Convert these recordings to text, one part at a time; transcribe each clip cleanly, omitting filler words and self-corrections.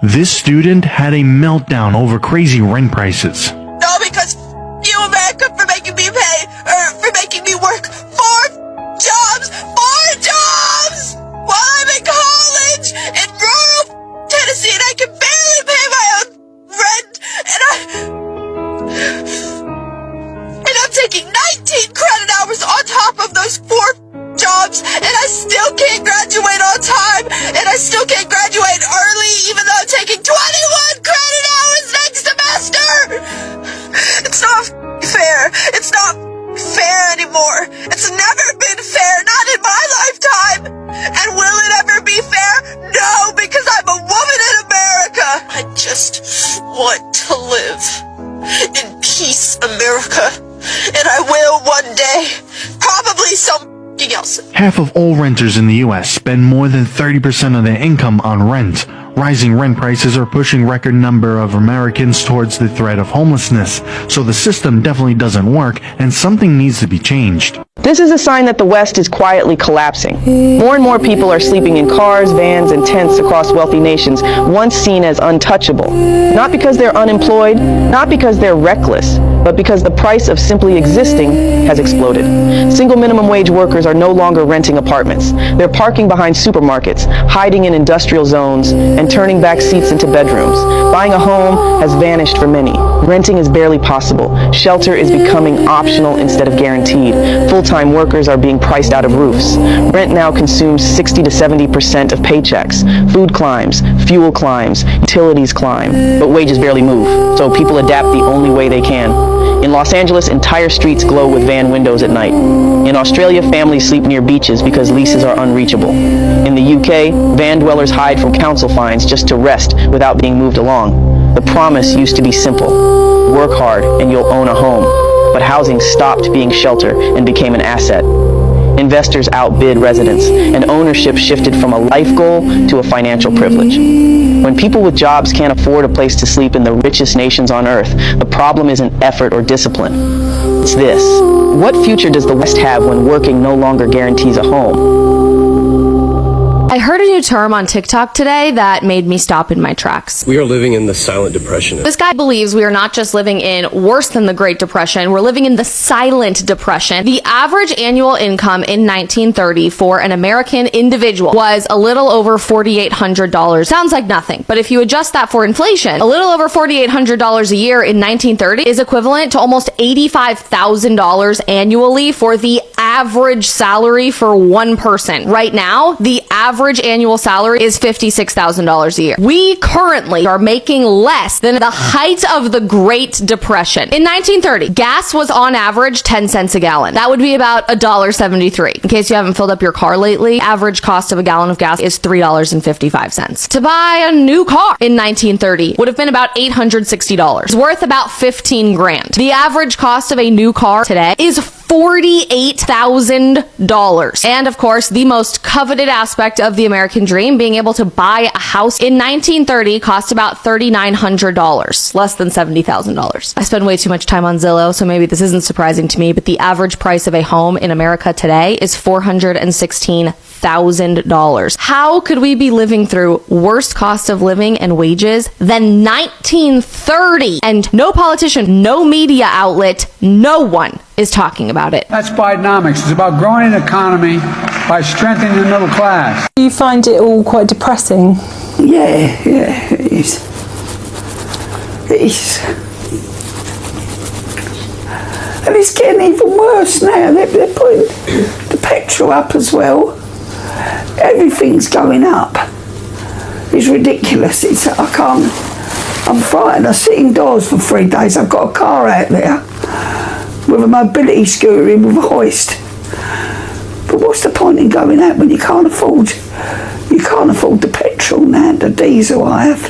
This student had a meltdown over crazy rent prices. No, because you, America, for making me work 4 jobs while I'm in college in rural Tennessee, and I can barely pay my own rent, and I'm taking 19 credit hours on top of those 4 jobs, and I still can't graduate on time, and I still can't graduate early, even though I'm taking 21 credit hours next semester. It's not fair. It's not fair anymore. It's never been fair, not in my lifetime. And will it ever be fair? No, because I'm a woman in America. I just want to live in peace, America. And I will one day. Probably something else. Half of all renters in the U.S. spend more than 30% of their income on rent. Rising rent prices are pushing record number of Americans towards the threat of homelessness, so the system definitely doesn't work and something needs to be changed. This is a sign that the West is quietly collapsing. More and more people are sleeping in cars, vans, and tents across wealthy nations, once seen as untouchable. Not because they're unemployed, not because they're reckless, but because the price of simply existing has exploded. Single minimum wage workers are no longer renting apartments. They're parking behind supermarkets, hiding in industrial zones, and turning back seats into bedrooms. Buying a home has vanished for many. Renting is barely possible. Shelter is becoming optional instead of guaranteed. Full-time workers are being priced out of roofs. Rent now consumes 60 to 70% of paychecks. Food climbs, fuel climbs, utilities climb, but wages barely move, so people adapt the only way they can. In Los Angeles, entire streets glow with van windows at night. In Australia, families sleep near beaches because leases are unreachable. In the UK, van dwellers hide from council fines just to rest without being moved along. The promise used to be simple. Work hard and you'll own a home. But housing stopped being shelter and became an asset. Investors outbid residents, and ownership shifted from a life goal to a financial privilege. When people with jobs can't afford a place to sleep in the richest nations on earth, the problem isn't effort or discipline. It's this. What future does the West have when working no longer guarantees a home? I heard a new term on TikTok today that made me stop in my tracks. We are living in the silent depression. This guy believes we are not just living in worse than the Great Depression, we're living in the silent depression. The average annual income in 1930 for an American individual was a little over $4,800. Sounds like nothing, but if you adjust that for inflation, a little over $4,800 a year in 1930 is equivalent to almost $85,000 annually for the average salary for one person. Right now, the average annual salary is $56,000 a year. We currently are making less than the height of the Great Depression. In 1930, gas was on average 10 cents a gallon. That would be about $1.73. In case you haven't filled up your car lately, average cost of a gallon of gas is $3.55. To buy a new car in 1930 would have been about $860. It's worth about 15 grand. The average cost of a new car today is $48,000. And of course, the most coveted aspect of the American dream, being able to buy a house in 1930 cost about $3,900, less than $70,000. I spend way too much time on Zillow, so maybe this isn't surprising to me, but the average price of a home in America today is $416,000. How could we be living through worse cost of living and wages than 1930? And no politician, no media outlet, no one is talking about it. That's Bidenomics. It's about growing an economy by strengthening the middle class. Do you find it all quite depressing? Yeah, it is. It is. And it's getting even worse now. They're putting the petrol up as well. Everything's going up. It's ridiculous. I'm frightened. I sit indoors for 3 days. I've got a car out there with a mobility scooter in with a hoist. But what's the point in going out when you can't afford the petrol now, the diesel I have?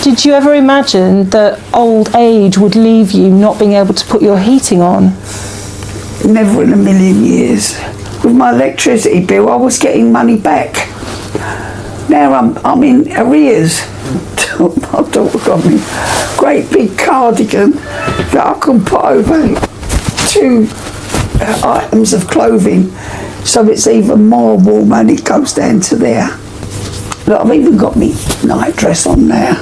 Did you ever imagine that old age would leave you not being able to put your heating on? Never in a million years. With my electricity bill, I was getting money back. Now I'm in arrears. My daughter got me a great big cardigan that I can put over 2 items of clothing, so it's even more warm and it goes down to there. Look, I've even got me night dress on now.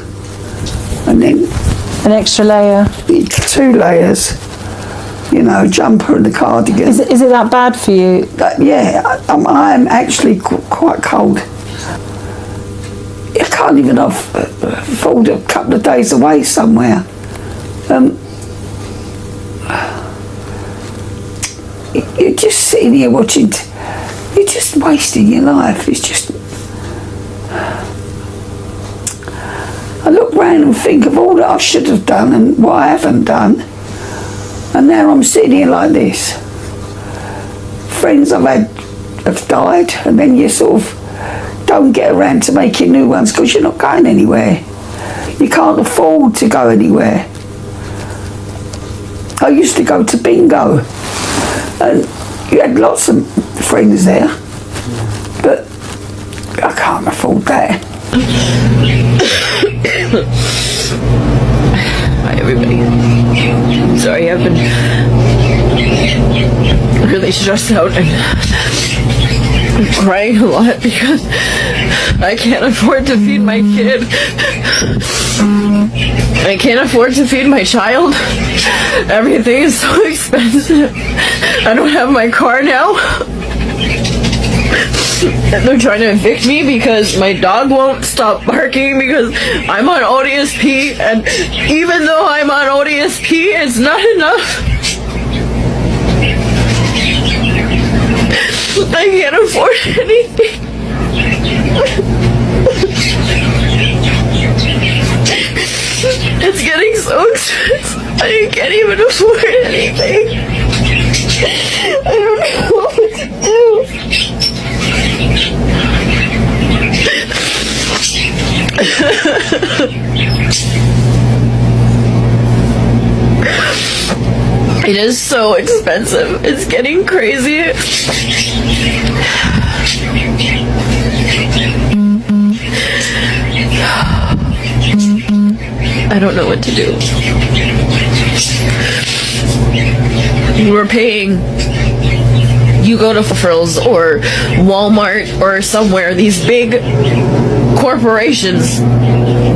And then An extra layer. 2 layers. You know, jumper and a cardigan. Is it that bad for you? Yeah, I am actually quite cold. I can't even afford a couple of days away somewhere. You're just sitting here watching. You're just wasting your life. It's just. I look round and think of all that I should have done and what I haven't done. And now I'm sitting here like this. Friends I've had have died, and then you sort of don't get around to making new ones because you're not going anywhere. You can't afford to go anywhere. I used to go to bingo, and you had lots of friends there, but I can't afford that. Hi everybody. Sorry, I've been really stressed out and crying a lot because I can't afford to feed my kid. I can't afford to feed my child. Everything is so expensive. I don't have my car now. And they're trying to evict me because my dog won't stop barking because I'm on ODSP, and even though I'm on ODSP, it's not enough. I can't afford anything. It's getting so expensive. I can't even afford anything. I don't know what to do. It is so expensive. It's getting crazy. I don't know what to do. We're paying. You go to Frills or Walmart or somewhere, these big corporations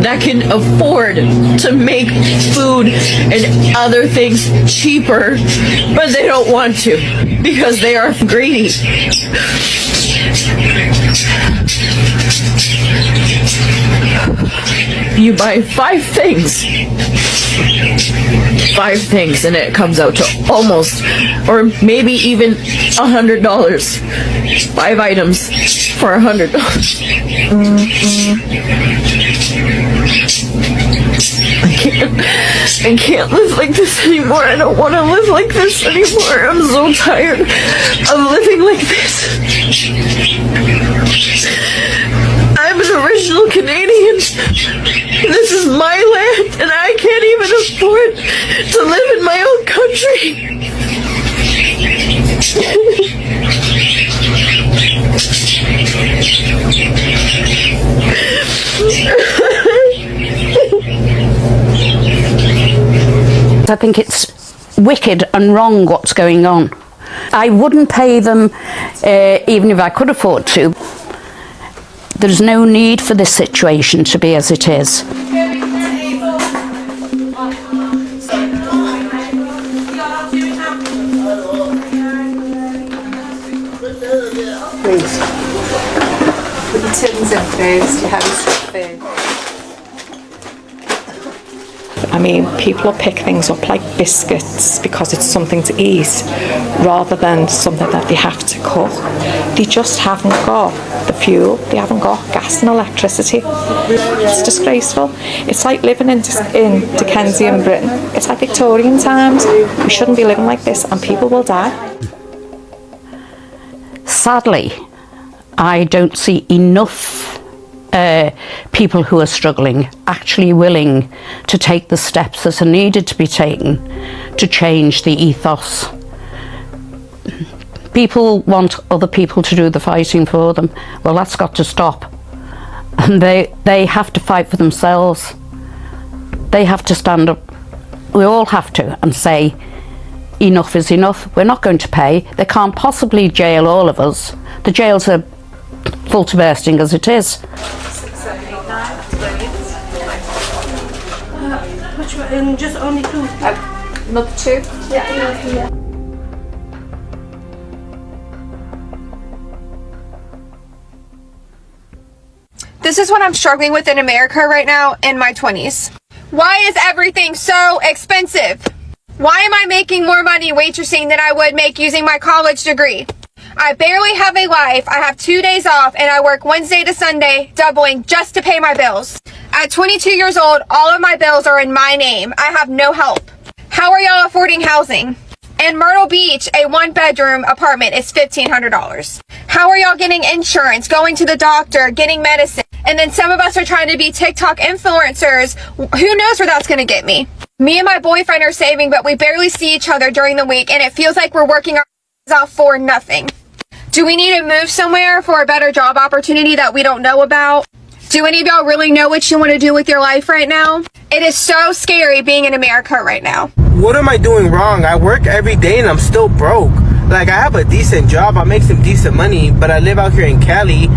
that can afford to make food and other things cheaper, but they don't want to because they are greedy. You buy 5 things. 5 things and it comes out to almost, or maybe even $100. 5 items for $100. I can't live like this anymore. I don't want to live like this anymore. I'm so tired of living like this. I'm an original Canadian. This is my land, and I can't even afford to live in my own country. 'cause I think it's wicked and wrong what's going on. I wouldn't pay them even if I could afford to. There's no need for this situation to be as it is. Please. Put your tins in first, your heavy stuff first. I mean, people will pick things up like biscuits because it's something to eat rather than something that they have to cook. They just haven't got the fuel, they haven't got gas and electricity. It's disgraceful. It's like living in Dickensian Britain. It's like Victorian times. We shouldn't be living like this and people will die. Sadly, I don't see enough people who are struggling actually willing to take the steps that are needed to be taken to change the ethos. People want other people to do the fighting for them. Well, that's got to stop. And they have to fight for themselves. They have to stand up. We all have to and say, enough is enough. We're not going to pay. They can't possibly jail all of us. The jails are full to bursting as it is. Which one? Just only 2. Not 2? Yeah. This is what I'm struggling with in America right now in my 20s. Why is everything so expensive? Why am I making more money waitressing than I would make using my college degree? I barely have a life. I have 2 days off and I work Wednesday to Sunday, doubling just to pay my bills. At 22 years old, all of my bills are in my name. I have no help. How are y'all affording housing? In Myrtle Beach, a 1-bedroom apartment is $1,500. How are y'all getting insurance, going to the doctor, getting medicine? And then some of us are trying to be TikTok influencers. Who knows where that's going to get me? Me and my boyfriend are saving, but we barely see each other during the week, and it feels like we're working our off for nothing. Do we need to move somewhere for a better job opportunity that we don't know about? Do any of y'all really know what you want to do with your life right now? It is so scary being in America right now. What am I doing wrong? I work every day and I'm still broke. Like, I have a decent job, I make some decent money, but I live out here in Cali.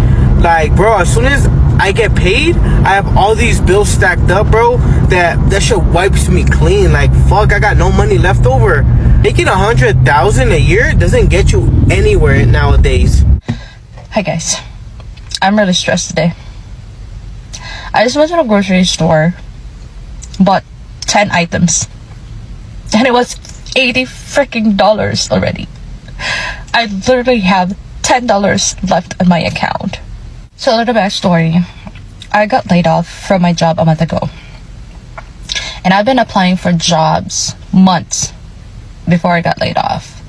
Like, bro, as soon as I get paid, I have all these bills stacked up, bro, that shit wipes me clean. Like, fuck, I got no money left over. Making $100,000 a year doesn't get you anywhere nowadays. Hi guys, I'm really stressed today. I just went to the grocery store, bought 10 items, and it was $80 freaking already. I literally have $10 left in my account. So a little backstory. I got laid off from my job a month ago. And I've been applying for jobs months before I got laid off.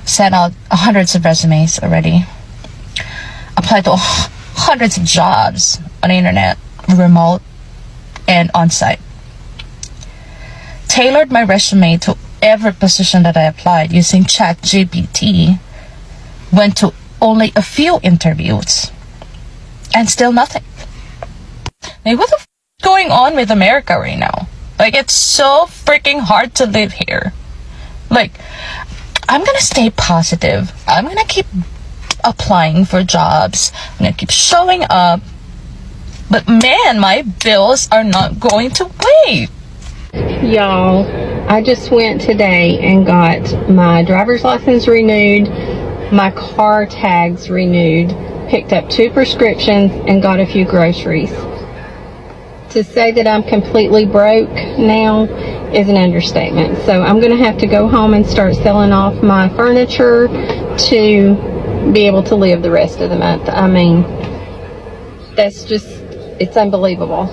Sent out hundreds of resumes already. Applied to hundreds of jobs on the internet, remote and on-site. Tailored my resume to every position that I applied using ChatGPT. Went to only a few interviews. And still nothing. Like, what the f is going on with America right now? Like, it's so freaking hard to live here. Like, I'm gonna stay positive. I'm gonna keep applying for jobs. I'm gonna keep showing up. But man, my bills are not going to wait. Y'all, I just went today and got my driver's license renewed, my car tags renewed, picked up 2 prescriptions, and got a few groceries. To say that I'm completely broke now is an understatement. So I'm going to have to go home and start selling off my furniture to be able to live the rest of the month. I mean, that's just, it's unbelievable.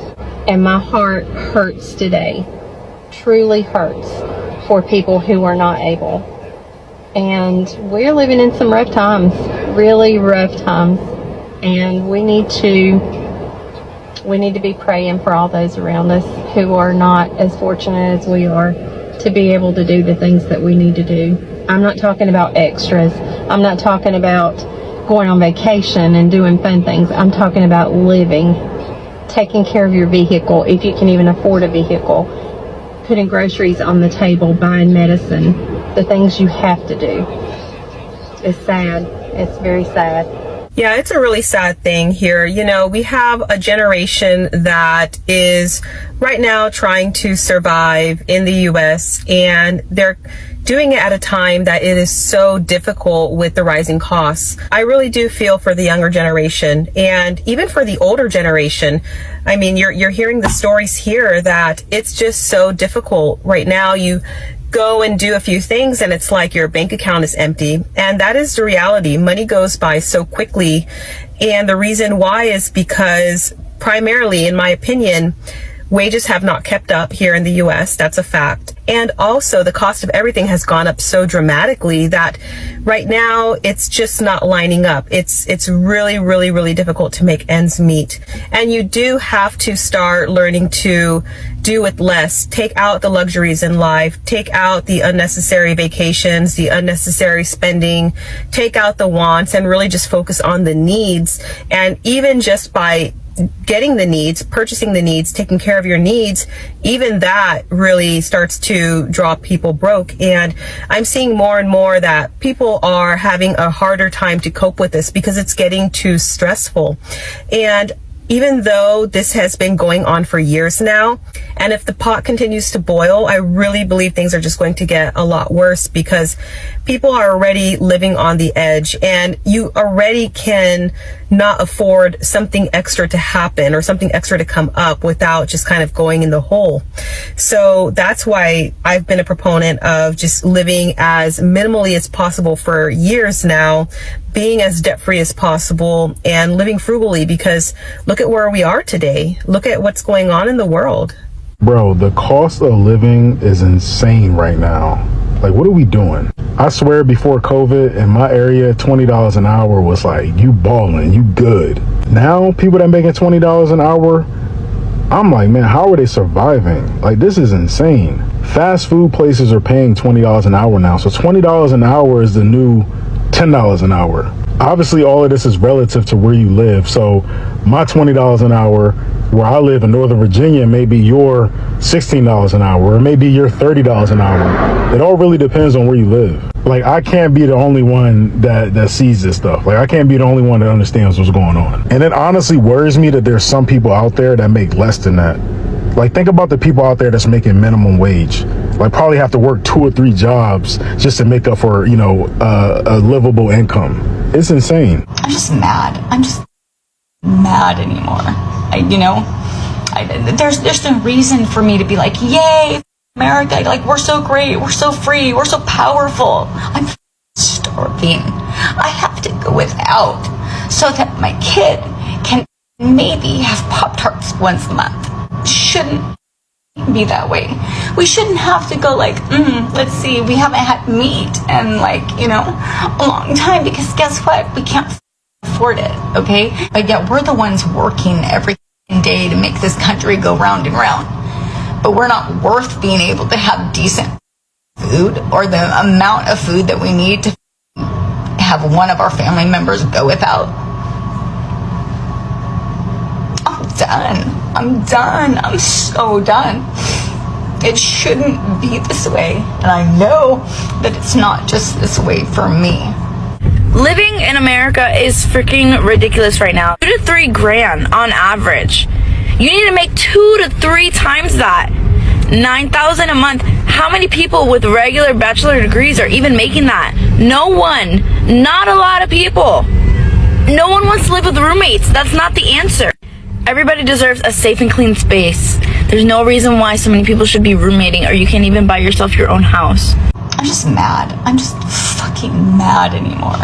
And my heart hurts today. Truly hurts for people who are not able. And we're living in some rough times, really rough times. And we need to be praying for all those around us who are not as fortunate as we are to be able to do the things that we need to do. I'm not talking about extras. I'm not talking about going on vacation and doing fun things. I'm talking about living, taking care of your vehicle if you can even afford a vehicle, putting groceries on the table, buying medicine, the things you have to do. It's sad. It's very sad. Yeah, it's a really sad thing here. You know, we have a generation that is right now trying to survive in the U.S. and they're doing it at a time that it is so difficult with the rising costs. I really do feel for the younger generation and even for the older generation. I mean, you're hearing the stories here that it's just so difficult right now. You go and do a few things and it's like your bank account is empty, and that is the reality. Money goes by so quickly, and the reason why is because primarily, in my opinion, wages have not kept up here in the US. That's a fact. And also the cost of everything has gone up so dramatically that right now it's just not lining up. It's really, really, really difficult to make ends meet. And you do have to start learning to do with less. Take out the luxuries in life. Take out the unnecessary vacations, the unnecessary spending. Take out the wants and really just focus on the needs. And even just by getting the needs, purchasing the needs, taking care of your needs, even that really starts to draw people broke. And I'm seeing more and more that people are having a harder time to cope with this because it's getting too stressful. And even though this has been going on for years now, and if the pot continues to boil, I really believe things are just going to get a lot worse, because people are already living on the edge, and you already can not afford something extra to happen or something extra to come up without just kind of going in the hole. So that's why I've been a proponent of just living as minimally as possible for years now, being as debt-free as possible and living frugally, because look at where we are today. Look at what's going on in the world. Bro, the cost of living is insane right now. Like, what are we doing? I swear before COVID in my area, $20 an hour was like, you balling, you good. Now, people that making $20 an hour, I'm like, man, how are they surviving? Like, this is insane. Fast food places are paying $20 an hour now. So $20 an hour is the new $10 an hour. Obviously, all of this is relative to where you live. So my $20 an hour where I live in Northern Virginia, maybe your $16 an hour, or maybe your $30 an hour. It all really depends on where you live. Like, I can't be the only one that sees this stuff. Like, I can't be the only one that understands what's going on. And it honestly worries me that there's some people out there that make less than that. Like, think about the people out there that's making minimum wage. Like, probably have to work 2 or 3 jobs just to make up for, you know, a livable income. It's insane. I'm just mad. I'm just mad anymore. There's no reason for me to be like, yay, America, like, we're so great, we're so free, we're so powerful. I'm starving. I have to go without so that my kid can maybe have Pop-Tarts once a month. Shouldn't be that way. We shouldn't have to go like, let's see, we haven't had meat in like, a long time, because guess what? We can't afford it, okay? But yet we're the ones working every day to make this country go round and round. But we're not worth being able to have decent food, or the amount of food that we need to have one of our family members go without. I'm done. I'm so done. It shouldn't be this way. And I know that it's not just this way for me. Living in America is freaking ridiculous right now. 2 to 3 grand on average. You need to make 2 to 3 times that. $9,000 a month. How many people with regular bachelor degrees are even making that? No one. Not a lot of people. No one wants to live with roommates. That's not the answer. Everybody deserves a safe and clean space. There's no reason why so many people should be roommating, or you can't even buy yourself your own house. I'm just mad. I'm just fucking mad anymore.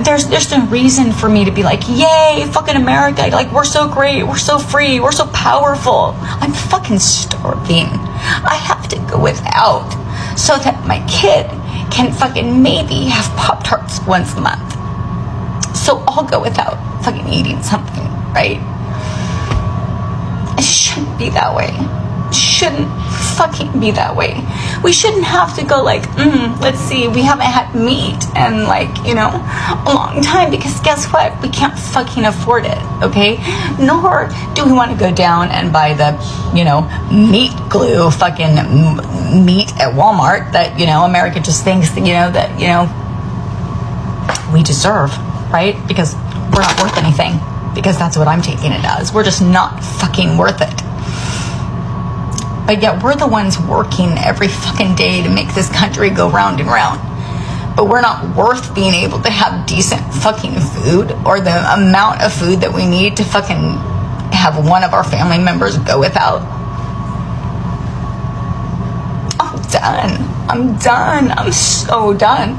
There's no reason for me to be like, yay, fucking America, like, we're so great, we're so free, we're so powerful. I'm fucking starving. I have to go without so that my kid can fucking maybe have Pop-Tarts once a month. So I'll go without fucking eating something, right? It shouldn't be that way. It shouldn't fucking be that way. We shouldn't have to go like, let's see, we haven't had meat in like, a long time, because guess what? We can't fucking afford it, okay? Nor do we want to go down and buy the, meat glue fucking meat at Walmart that, America just thinks that, we deserve. Right? Because we're not worth anything. Because that's what I'm taking it as. We're just not fucking worth it. But yet we're the ones working every fucking day to make this country go round and round. But we're not worth being able to have decent fucking food, or the amount of food that we need to fucking have one of our family members go without. I'm done. I'm so done.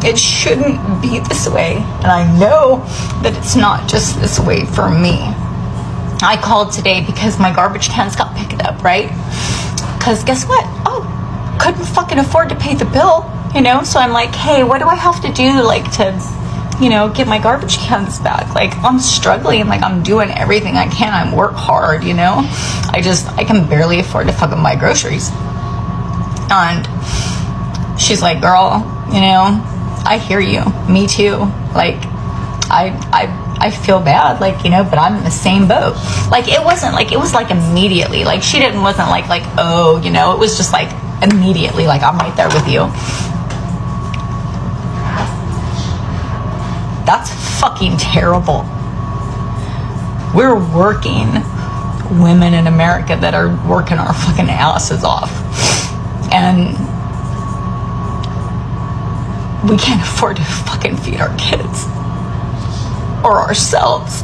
It shouldn't be this way. And I know that it's not just this way for me. I called today because my garbage cans got picked up, right? Because guess what? Couldn't fucking afford to pay the bill, So I'm like, hey, what do I have to do, like, to, get my garbage cans back? Like, I'm struggling. Like, I'm doing everything I can. I work hard, I can barely afford to fucking buy groceries. And she's like, girl, I hear you. Me too. Like, I feel bad, like, but I'm in the same boat. Like, it wasn't like, it was like immediately. Like, wasn't like, oh, it was just like immediately, like, I'm right there with you. That's fucking terrible. We're working women in America that are working our fucking asses off. And we can't afford to fucking feed our kids or ourselves.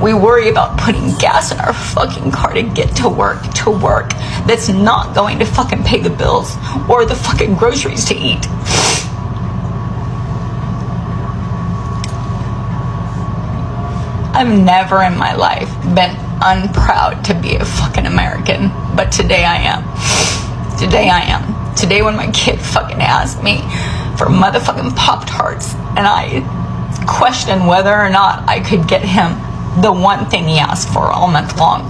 We worry about putting gas in our fucking car to get to work that's not going to fucking pay the bills or the fucking groceries to eat. I've never in my life been unproud to be a fucking American, but today I am. Today I am. Today when my kid fucking asked me for motherfucking Pop-Tarts and I questioned whether or not I could get him the one thing he asked for all month long.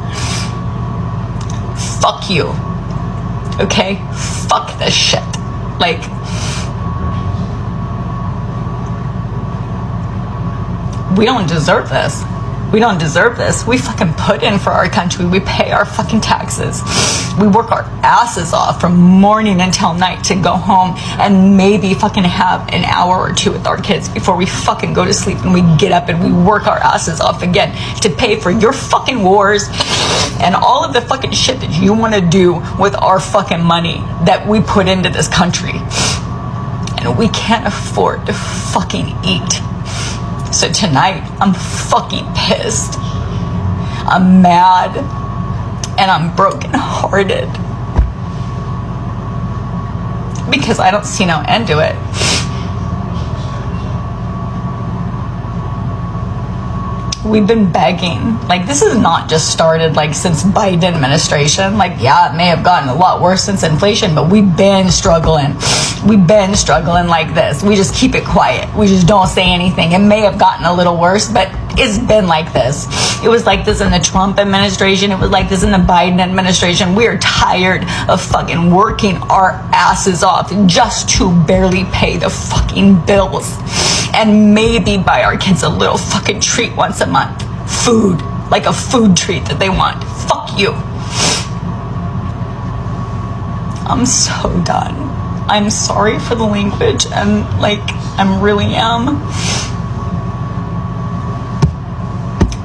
Fuck you. Okay? Fuck this shit. Like, we don't deserve this. We don't deserve this. We fucking put in for our country. We pay our fucking taxes. We work our asses off from morning until night to go home and maybe fucking have an hour or two with our kids before we fucking go to sleep, and we get up and we work our asses off again to pay for your fucking wars and all of the fucking shit that you want to do with our fucking money that we put into this country. And we can't afford to fucking eat. So tonight, I'm fucking pissed. I'm mad. And I'm brokenhearted. Because I don't see no end to it. We've been begging. Like, this is not just started, like, since Biden administration. Like, yeah, it may have gotten a lot worse since inflation, but we've been struggling. We've been struggling like this. We just keep it quiet. We just don't say anything. It may have gotten a little worse, but it's been like this. It was like this in the Trump administration. It was like this in the Biden administration. We are tired of fucking working our asses off just to barely pay the fucking bills. And maybe buy our kids a little fucking treat once a month. Food. Like a food treat that they want. Fuck you. I'm so done. I'm sorry for the language, and like, I really am.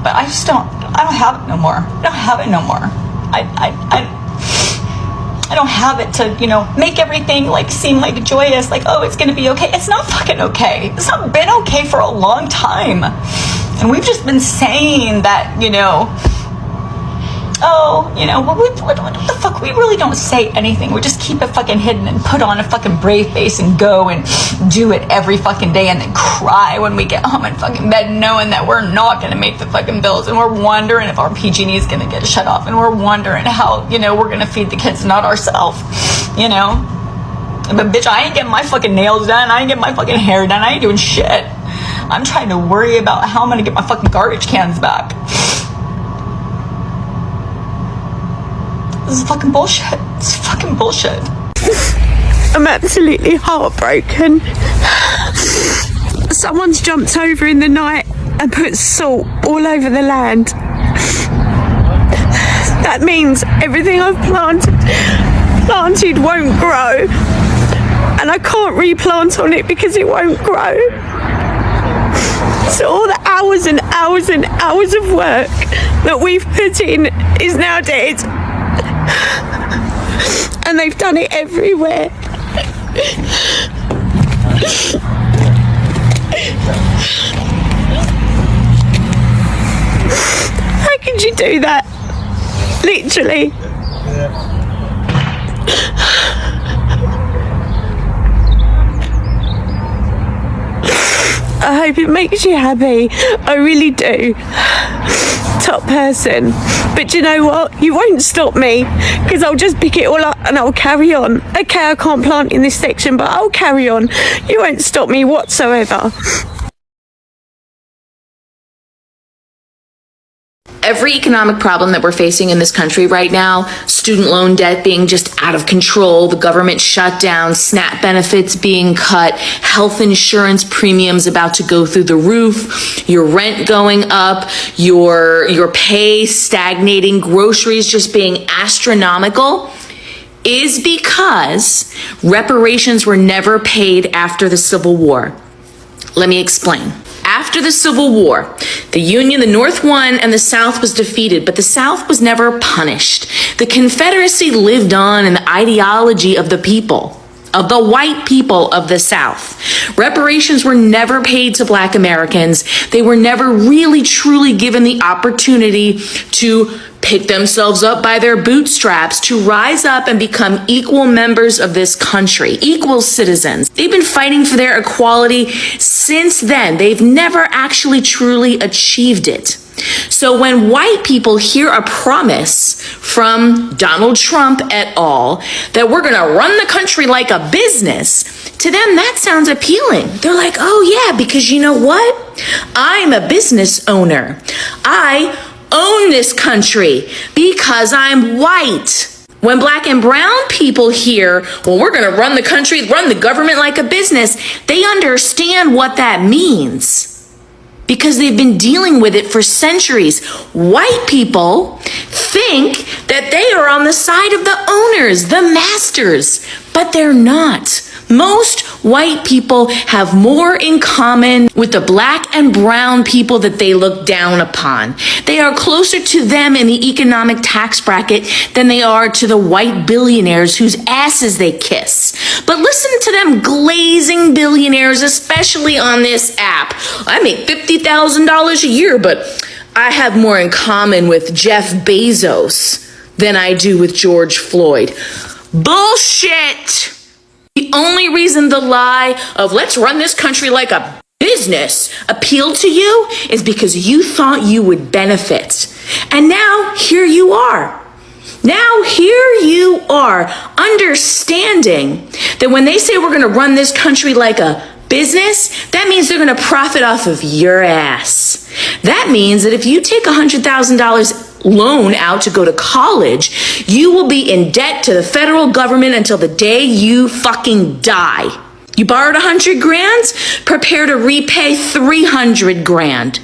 But I don't have it no more. I don't have it no more. I don't have it to, you know, make everything like seem like joyous, like, oh, it's gonna be okay. It's not fucking okay. It's not been okay for a long time. And we've just been saying that, you know, oh, you know, what the fuck? We really don't say anything. We just keep it fucking hidden and put on a fucking brave face and go and do it every fucking day and then cry when we get home in fucking bed knowing that we're not gonna make the fucking bills, and we're wondering if our PG&E is gonna get shut off, and we're wondering how, you know, we're gonna feed the kids, not ourselves, you know? But bitch, I ain't getting my fucking nails done. I ain't getting my fucking hair done. I ain't doing shit. I'm trying to worry about how I'm gonna get my fucking garbage cans back. This is fucking bullshit. It's fucking bullshit. I'm absolutely heartbroken. Someone's jumped over in the night and put salt all over the land. That means everything I've planted won't grow. And I can't replant on it because it won't grow. So all the hours and hours and hours of work that we've put in is now dead. And they've done it everywhere. How could you do that? Literally. I hope it makes you happy. I really do. Top person. But you know what? You won't stop me, because I'll just pick it all up and I'll carry on. Okay, I can't plant in this section, but I'll carry on. You won't stop me whatsoever. Every economic problem that we're facing in this country right now, student loan debt being just out of control, the government shutdown, SNAP benefits being cut, health insurance premiums about to go through the roof, your rent going up, your pay stagnating, groceries just being astronomical, is because reparations were never paid after the Civil War. Let me explain. After After the Civil War, the North won and the South was defeated, but the South was never punished. The Confederacy lived on in the ideology of the people, of the white people of the South. Reparations were never paid to Black Americans. They were never really truly given the opportunity to pick themselves up by their bootstraps, to rise up and become equal members of this country, equal citizens. They've been fighting for their equality since then. They've never actually truly achieved it. So when white people hear a promise from Donald Trump et al. That we're gonna run the country like a business, to them that sounds appealing. They're like, oh yeah, because you know what? I'm a business owner. I own this country because I'm white. When Black and brown people hear, well, we're gonna run the country, run the government like a business, they understand what that means, because they've been dealing with it for centuries. White people think that they are on the side of the owners, the masters, but they're not. Most white people have more in common with the Black and brown people that they look down upon. They are closer to them in the economic tax bracket than they are to the white billionaires whose asses they kiss. But listen to them glazing billionaires, especially on this app. I make $50,000 a year, but I have more in common with Jeff Bezos than I do with George Floyd. Bullshit! The only reason the lie of let's run this country like a business appealed to you is because you thought you would benefit. And now here you are. Now here you are understanding that when they say we're going to run this country like a business, that means they're going to profit off of your ass. That means that if you take $100,000 loan out to go to college, you will be in debt to the federal government until the day you fucking die. You borrowed 100 grand, prepare to repay 300 grand.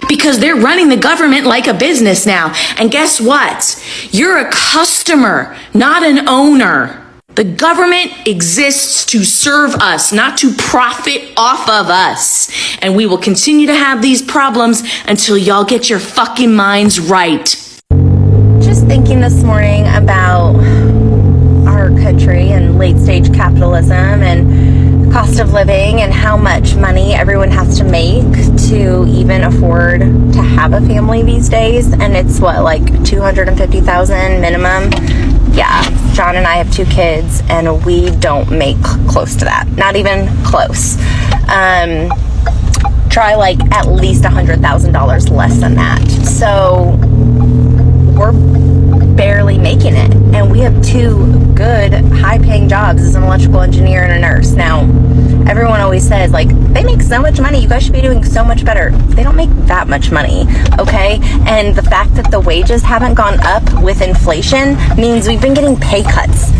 Because they're running the government like a business now. And guess what? You're a customer, not an owner. The government exists to serve us, not to profit off of us. And we will continue to have these problems until y'all get your fucking minds right. Just thinking this morning about our country and late stage capitalism and cost of living and how much money everyone has to make to even afford to have a family these days. And it's what, like $250,000 minimum? Yeah, John and I have 2 kids and we don't make close to that. Not even close. Try like at least $100,000 less than that. So we're barely making it. And we have 2 good high-paying jobs as an electrical engineer and a nurse. Now, everyone always says, like, they make so much money, you guys should be doing so much better. They don't make that much money, okay? And the fact that the wages haven't gone up with inflation means we've been getting pay cuts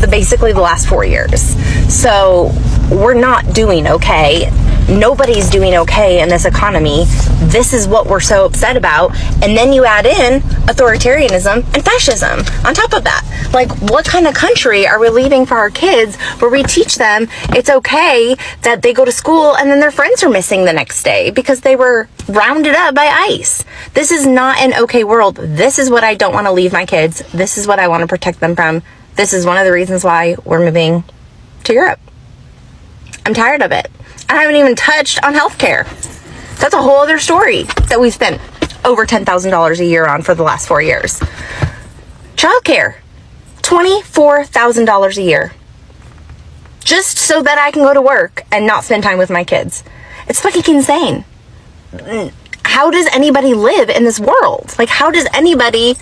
basically the last 4 years. So we're not doing okay. Nobody's doing okay in this economy. This is what we're so upset about. And then you add in authoritarianism and fascism on top of that. Like, what kind of country are we leaving for our kids where we teach them it's okay that they go to school and then their friends are missing the next day because they were rounded up by ICE? This is not an okay world. This is what I don't want to leave my kids. This is what I want to protect them from. This is one of the reasons why we're moving to Europe. I'm tired of it. I haven't even touched on healthcare. That's a whole other story that we've spent over $10,000 a year on for the last 4 years. Childcare, $24,000 a year. Just so that I can go to work and not spend time with my kids. It's fucking insane. How does anybody live in this world? Like, how does anybody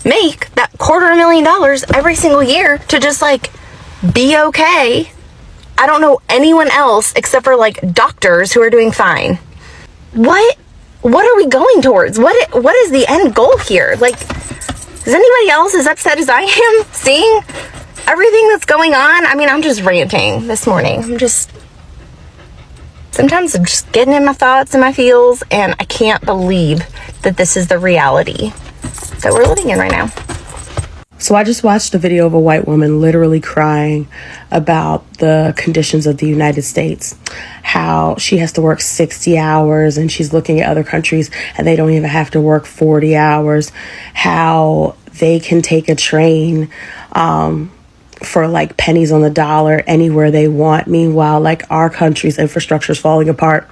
make that $250,000 every single year to just like be okay? I don't know anyone else except for like doctors who are doing fine. What are we going towards? What is the end goal here? Like, is anybody else as upset as I am seeing everything that's going on? I mean, I'm just ranting this morning. Sometimes I'm just getting in my thoughts and my feels, and I can't believe that this is the reality that we're living in right now. So I just watched a video of a white woman literally crying about the conditions of the United States, how she has to work 60 hours and she's looking at other countries and they don't even have to work 40 hours, how they can take a train for like pennies on the dollar anywhere they want. Meanwhile, like our country's infrastructure is falling apart.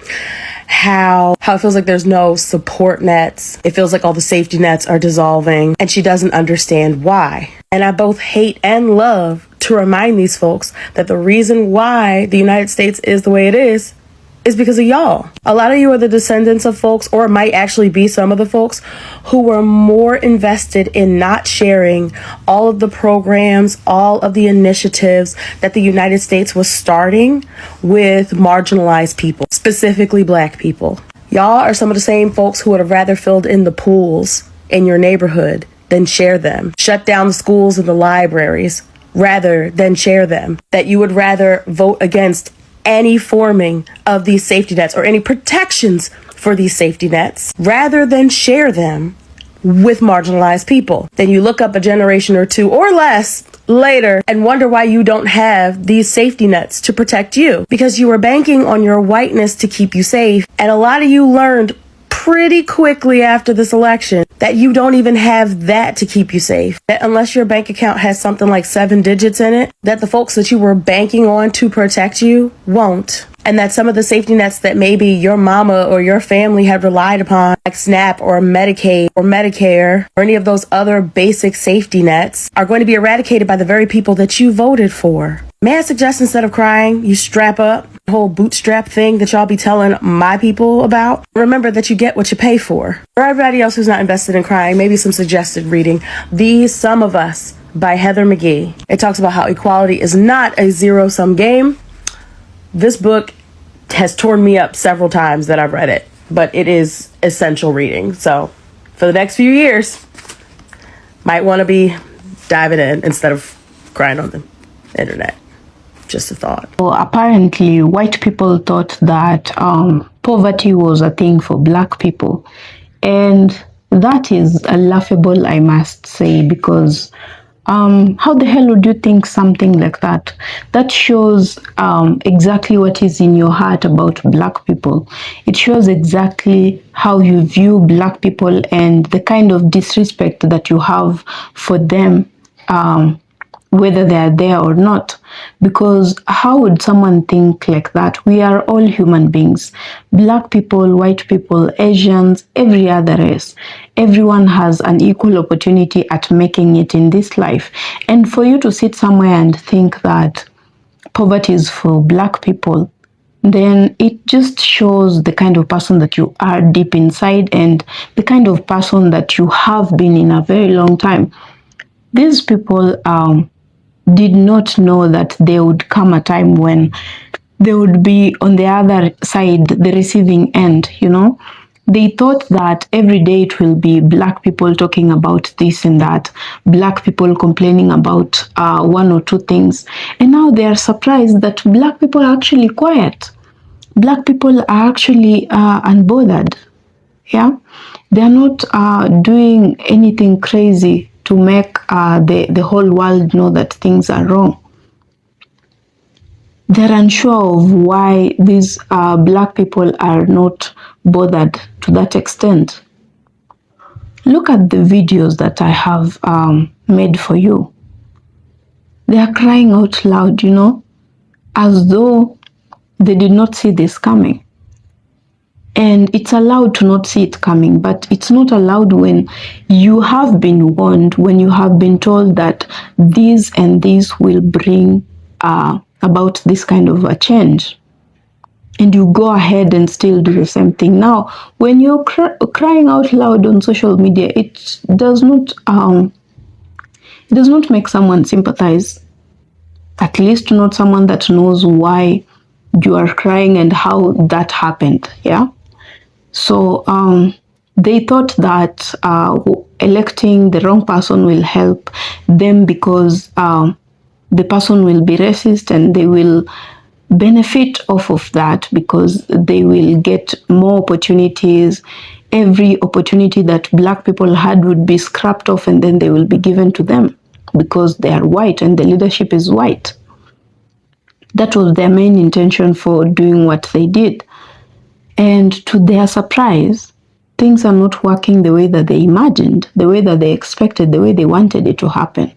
How it feels like there's no support nets. It feels like all the safety nets are dissolving and she doesn't understand why. And I both hate and love to remind these folks that the reason why the United States is the way it is because of y'all. A lot of you are the descendants of folks, or might actually be some of the folks, who were more invested in not sharing all of the programs, all of the initiatives that the United States was starting with marginalized people, specifically Black people. Y'all are some of the same folks who would have rather filled in the pools in your neighborhood than share them, shut down the schools and the libraries rather than share them, that you would rather vote against any forming of these safety nets or any protections for these safety nets rather than share them with marginalized people. Then you look up a generation or two or less later and wonder why you don't have these safety nets to protect you, because you were banking on your whiteness to keep you safe. And a lot of you learned pretty quickly after this election that you don't even have that to keep you safe. That unless your bank account has something like 7 digits in it, that the folks that you were banking on to protect you won't. And that some of the safety nets that maybe your mama or your family had relied upon, like SNAP or Medicaid or Medicare or any of those other basic safety nets, are going to be eradicated by the very people that you voted for. May I suggest, instead of crying, you strap up? The whole bootstrap thing that y'all be telling my people about. Remember that you get what you pay for. For everybody else who's not invested in crying, maybe some suggested reading. These Some of Us by Heather McGhee. It talks about how equality is not a zero-sum game. This book has torn me up several times that I've read it, but it is essential reading. So for the next few years, might want to be diving in instead of crying on the internet. Just a thought. Well, apparently, white people thought that poverty was a thing for Black people. And that is laughable, I must say, because how the hell would you think something like that? That shows exactly what is in your heart about Black people. It shows exactly how you view Black people and the kind of disrespect that you have for them, whether they are there or not. Because how would someone think like that? We are all human beings. Black people, white people, Asians, every other race. Everyone has an equal opportunity at making it in this life. And for you to sit somewhere and think that poverty is for Black people, then it just shows the kind of person that you are deep inside and the kind of person that you have been in a very long time. These people did not know that there would come a time when they would be on the other side, the receiving end, you know. They thought that every day it will be Black people talking about this and that, Black people complaining about one or two things. And now they are surprised that Black people are actually quiet. Black people are actually unbothered. Yeah, they are not doing anything crazy to make the whole world know that things are wrong. They're unsure of why these Black people are not bothered to that extent. Look at the videos that I have made for you. They are crying out loud, you know, as though they did not see this coming. And it's allowed to not see it coming, but it's not allowed when you have been warned, when you have been told that this and this will bring about this kind of a change. And you go ahead and still do the same thing. Now, when you're crying out loud on social media, it does not make someone sympathize. At least not someone that knows why you are crying and how that happened. Yeah. So they thought that electing the wrong person will help them because the person will be racist and they will benefit off of that because they will get more opportunities. Every opportunity that Black people had would be scrapped off and then they will be given to them. because they are white and the leadership is white. That was their main intention for doing what they did. And to their surprise, things are not working the way that they imagined, the way that they expected, the way they wanted it to happen.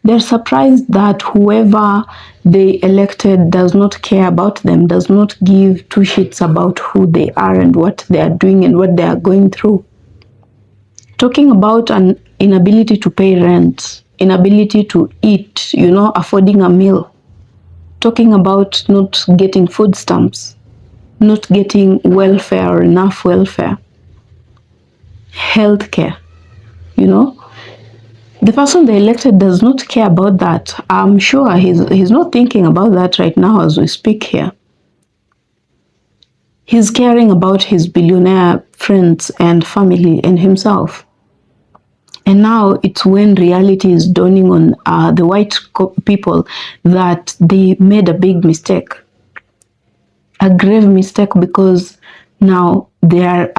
They're surprised that whoever they elected does not care about them, does not give two shits about who they are and what they are doing and what they are going through. Talking about an inability to pay rent, inability to eat, affording a meal. Talking about not getting food stamps, not getting welfare or enough welfare. Healthcare, The person they elected does not care about that. I'm sure he's not thinking about that right now as we speak here. He's caring about his billionaire friends and family and himself. And now it's when reality is dawning on the white people that they made a big mistake. A grave mistake, because now they're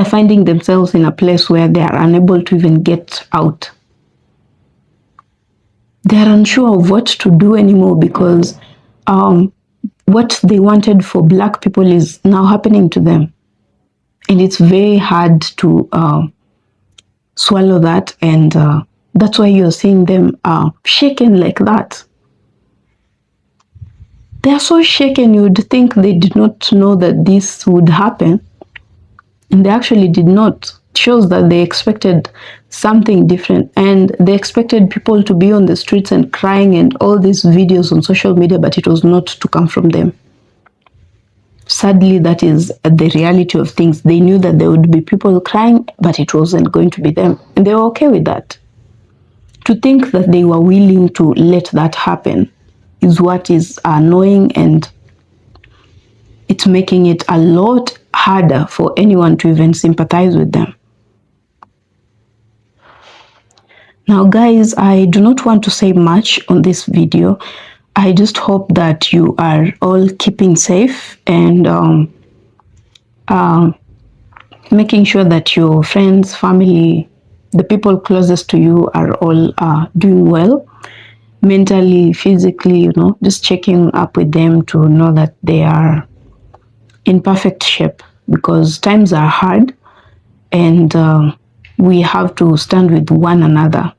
finding themselves in a place where they are unable to even get out. They are unsure of what to do anymore, because what they wanted for Black people is now happening to them. And it's very hard to swallow that, and that's why you're seeing them shaken like that. They are so shaken, you would think they did not know that this would happen, and they actually did not. It shows that they expected something different, and they expected people to be on the streets and crying and all these videos on social media, but it was not to come from them. Sadly, that is the reality of things. They knew that there would be people crying, but it wasn't going to be them. And they were okay with that. To think that they were willing to let that happen is what is annoying, and it's making it a lot harder for anyone to even sympathize with them. Now, guys, I do not want to say much on this video. I just hope that you are all keeping safe and making sure that your friends, family, the people closest to you are all doing well, mentally, physically, just checking up with them to know that they are in perfect shape, because times are hard and we have to stand with one another.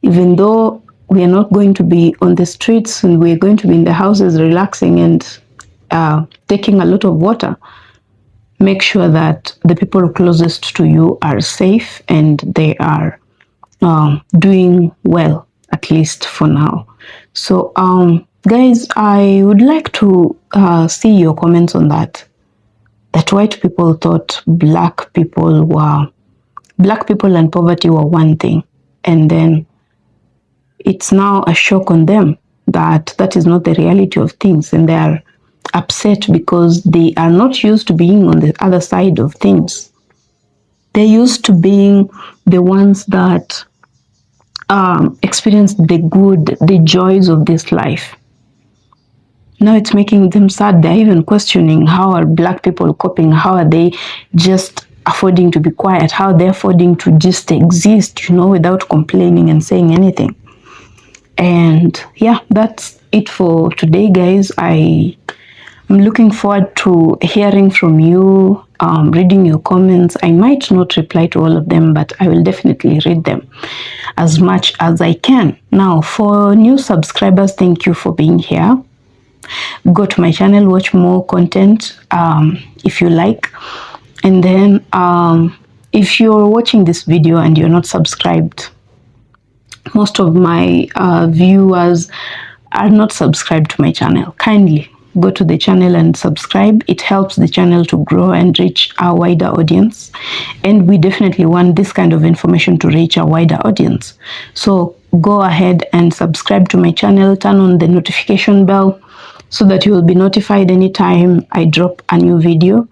Even though we are not going to be on the streets and we're going to be in the houses relaxing and taking a lot of water, make sure that the people closest to you are safe and they are doing well, at least for now. So, guys, I would like to see your comments on that. That white people thought black people and poverty were one thing, and then it's now a shock on them that that is not the reality of things, and they are upset because they are not used to being on the other side of things. They're used to being the ones that experience the joys of this life. Now it's making them sad. They're even questioning, how are black people coping? How are they just affording to be quiet? How are they affording to just exist, without complaining and saying anything? And yeah, that's it for today, guys. I'm looking forward to hearing from you, reading your comments. I might not reply to all of them, but I will definitely read them as much as I can. Now, for new subscribers, thank you for being here. Go to my channel, watch more content if you like. And then if you're watching this video and you're not subscribed, most of my viewers are not subscribed to my channel. Kindly go to the channel and subscribe. It helps the channel to grow and reach a wider audience, and we definitely want this kind of information to reach a wider audience. So go ahead and subscribe to my channel, turn on the notification bell so that you will be notified anytime I drop a new video,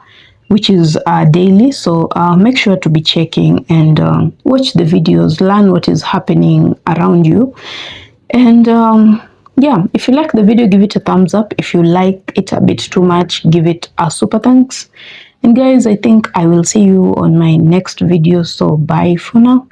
which is daily. So make sure to be checking and watch the videos, learn what is happening around you. And yeah, if you like the video, give it a thumbs up. If you like it a bit too much, give it a super thanks. And guys, I think I will see you on my next video. So bye for now.